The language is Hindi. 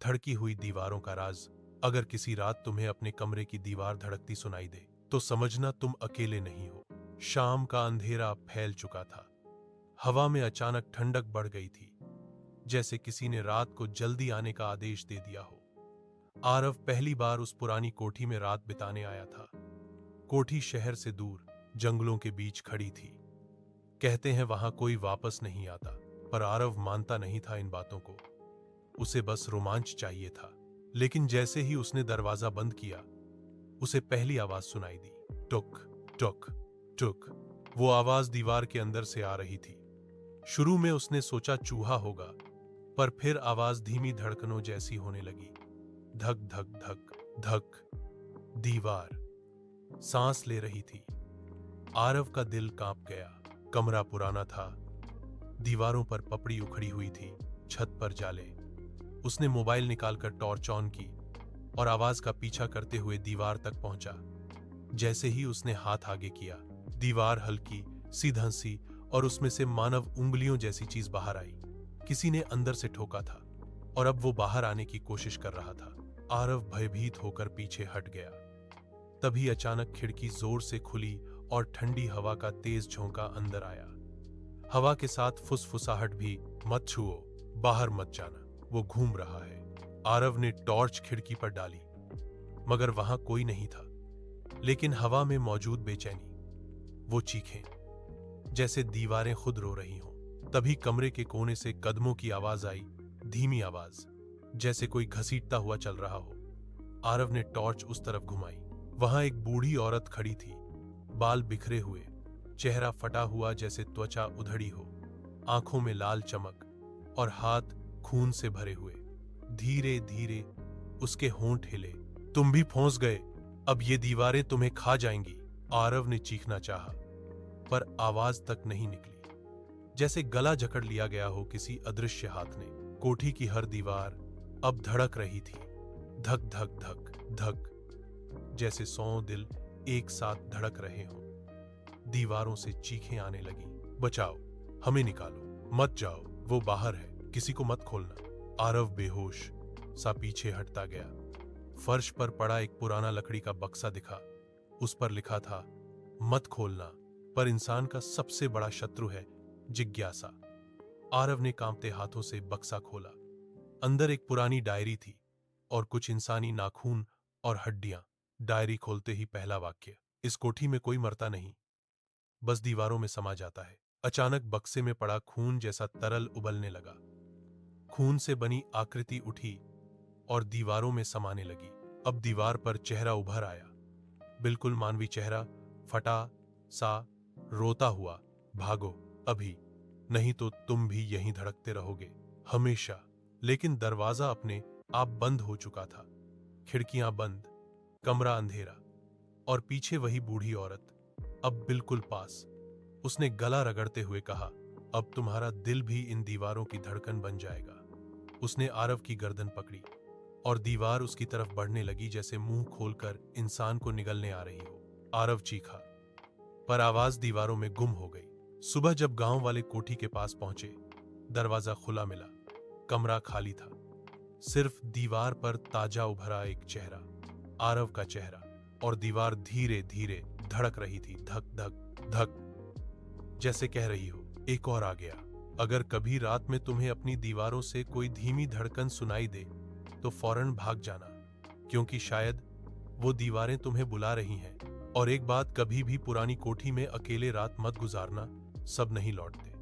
धड़की हुई दीवारों का राज। अगर किसी रात तुम्हें अपने कमरे की दीवार धड़कती सुनाई दे तो समझना तुम अकेले नहीं हो। शाम का अंधेरा फैल चुका था। हवा में अचानक ठंडक बढ़ गई थी, जैसे किसी ने रात को जल्दी आने का आदेश दे दिया हो। आरव पहली बार उस पुरानी कोठी में रात बिताने आया था। कोठी शहर से दूर जंगलों के बीच खड़ी थी। कहते हैं वहां कोई वापस नहीं आता, पर आरव मानता नहीं था इन बातों को। उसे बस रोमांच चाहिए था। लेकिन जैसे ही उसने दरवाजा बंद किया, उसे पहली आवाज सुनाई दी। टुक टुक टुक। वो आवाज दीवार के अंदर से आ रही थी। शुरू में उसने सोचा चूहा होगा, पर फिर आवाज धीमी धड़कनों जैसी होने लगी। धक धक धक धक। दीवार सांस ले रही थी। आरव का दिल कांप गया। कमरा पुराना था, दीवारों पर पपड़ी उखड़ी हुई थी, छत पर जाले। उसने मोबाइल निकालकर टॉर्च ऑन की और आवाज का पीछा करते हुए दीवार तक पहुंचा। जैसे ही उसने हाथ आगे किया, दीवार हल्की सी धंसी और उसमें से मानव उंगलियों जैसी चीज बाहर आई। किसी ने अंदर से ठोका था और अब वो बाहर आने की कोशिश कर रहा था। आरव भयभीत होकर पीछे हट गया। तभी अचानक खिड़की जोर से खुली और ठंडी हवा का तेज झोंका अंदर आया। हवा के साथ फुसफुसाहट भी। मत छुओ, बाहर मत जाना, वो घूम रहा है। आरव ने टॉर्च खिड़की पर डाली, मगर वहां कोई नहीं था। लेकिन हवा में मौजूद बेचैनी, वो चीखें, जैसे दीवारें खुद रो रही हों। तभी कमरे के कोने से कदमों की आवाज आई, धीमी आवाज, जैसे कोई घसीटता हुआ चल रहा हो। आरव ने टॉर्च उस तरफ घुमाई। वहां एक बूढ़ी औरत खड़ी थी, बाल बिखरे हुए, चेहरा फटा हुआ जैसे त्वचा उधड़ी हो, आंखों में लाल चमक और हाथ खून से भरे हुए। धीरे धीरे उसके होंठ हिले। तुम भी फंस गए, अब ये दीवारें तुम्हें खा जाएंगी। आरव ने चीखना चाहा, पर आवाज तक नहीं निकली। जैसे गला जकड़ लिया गया हो किसी अदृश्य हाथ ने। कोठी की हर दीवार अब धड़क रही थी, धक धक धक धक, जैसे 100 दिल एक साथ धड़क रहे हों। दीवारों से चीखें आने लगी, बचाओ, हमें निकालो, मत जाओ, वो बाहर है, किसी को मत खोलना। आरव बेहोश सा पीछे हटता गया। फर्श पर पड़ा एक पुराना लकड़ी का बक्सा दिखा। उस पर लिखा था, मत खोलना, पर इंसान का सबसे बड़ा शत्रु है जिज्ञासा। आरव ने कांपते हाथों से बक्सा खोला। अंदर एक पुरानी डायरी थी और कुछ इंसानी नाखून और हड्डियां। डायरी खोलते ही पहला वाक्य, इस कोठी में कोई मरता नहीं, बस दीवारों में समा जाता है। अचानक बक्से में पड़ा खून जैसा तरल उबलने लगा। खून से बनी आकृति उठी और दीवारों में समाने लगी। अब दीवार पर चेहरा उभर आया, बिल्कुल मानवी चेहरा, फटा सा, रोता हुआ। भागो अभी, नहीं तो तुम भी यहीं धड़कते रहोगे हमेशा। लेकिन दरवाजा अपने आप बंद हो चुका था। खिड़कियां बंद, कमरा अंधेरा और पीछे वही बूढ़ी औरत, अब बिल्कुल पास। उसने गला रगड़ते हुए कहा, अब तुम्हारा दिल भी इन दीवारों की धड़कन बन जाएगा। उसने आरव की गर्दन पकड़ी और दीवार उसकी तरफ बढ़ने लगी, जैसे मुंह खोलकर इंसान को निगलने आ रही हो। आरव चीखा, पर आवाज दीवारों में गुम हो गई। सुबह जब गांव वाले कोठी के पास पहुंचे, दरवाजा खुला मिला। कमरा खाली था, सिर्फ दीवार पर ताजा उभरा एक चेहरा, आरव का चेहरा। और दीवार धीरे धीरे धड़क रही थी, धक धक धक, जैसे कह रही हो, एक और आ गया। अगर कभी रात में तुम्हें अपनी दीवारों से कोई धीमी धड़कन सुनाई दे तो फौरन भाग जाना, क्योंकि शायद वो दीवारें तुम्हें बुला रही हैं। और एक बात, कभी भी पुरानी कोठी में अकेले रात मत गुजारना, सब नहीं लौटते।